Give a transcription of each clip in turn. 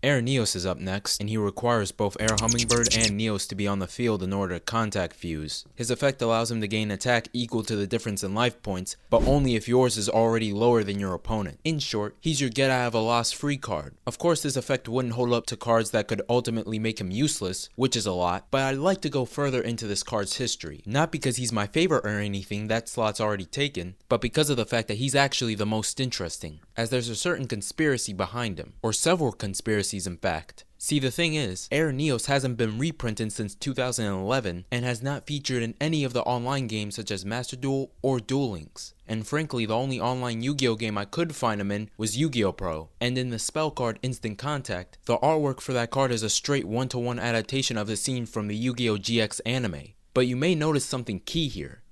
Air Neos is up next, and he requires both Air Hummingbird and Neos to be on the field in order to contact fuse. His effect allows him to gain attack equal to the difference in life points, but only if yours is already lower than your opponent. In short, he's your get out of a loss free card. Of course, this effect wouldn't hold up to cards that could ultimately make him useless, which is a lot, but I'd like to go further into this card's history. Not because he's my favorite or anything, that slot's already taken, but because of the fact that he's actually the most interesting, as there's a certain conspiracy behind him, or several conspiracies in fact. See, the thing is, Air Neos hasn't been reprinted since 2011 and has not featured in any of the online games such as Master Duel or Duel Links. And frankly, the only online Yu-Gi-Oh game I could find him in was Yu-Gi-Oh! Pro. And in the spell card Instant Contact, the artwork for that card is a straight one-to-one adaptation of the scene from the Yu-Gi-Oh! GX anime. But you may notice something key here.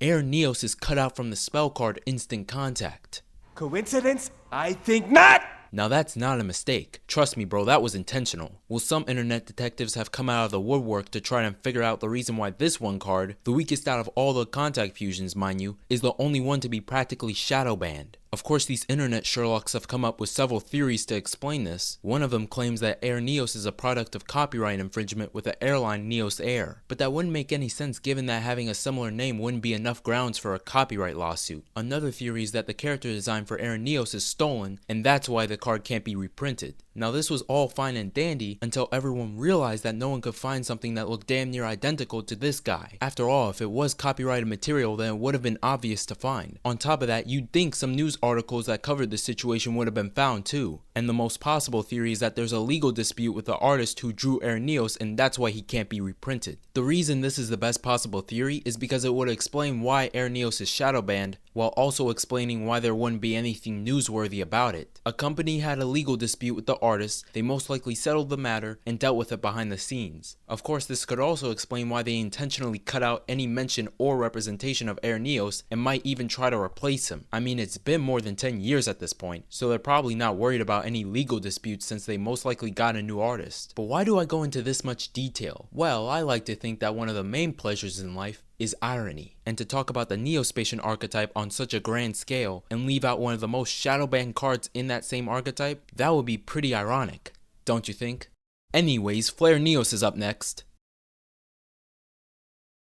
Air Neos is cut out from the spell card Instant Contact. Coincidence? I think not! Now that's not a mistake. Trust me bro, that was intentional. Well, some internet detectives have come out of the woodwork to try and figure out the reason why this one card, the weakest out of all the contact fusions mind you, is the only one to be practically shadow banned. Of course, these internet Sherlocks have come up with several theories to explain this. One of them claims that Air Neos is a product of copyright infringement with the airline Neos Air, but that wouldn't make any sense given that having a similar name wouldn't be enough grounds for a copyright lawsuit. Another theory is that the character design for Air Neos is stolen, and that's why the card can't be reprinted. Now this was all fine and dandy until everyone realized that no one could find something that looked damn near identical to this guy. After all, if it was copyrighted material, then it would have been obvious to find. On top of that, you'd think some news articles that covered the situation would have been found too. And the most possible theory is that there's a legal dispute with the artist who drew Air Neos, and that's why he can't be reprinted. The reason this is the best possible theory is because it would explain why Air Neos is shadow banned, while also explaining why there wouldn't be anything newsworthy about it. A company had a legal dispute with the artist, they most likely settled the matter and dealt with it behind the scenes. Of course, this could also explain why they intentionally cut out any mention or representation of Air Neos and might even try to replace him. I mean, it's been more than 10 years at this point, so they're probably not worried about any legal disputes since they most likely got a new artist. But why do I go into this much detail? Well, I like to think that one of the main pleasures in life is irony, and to talk about the Neospatian archetype on such a grand scale and leave out one of the most shadow banned cards in that same archetype, that would be pretty ironic, don't you think? Anyways, Flare Neos is up next.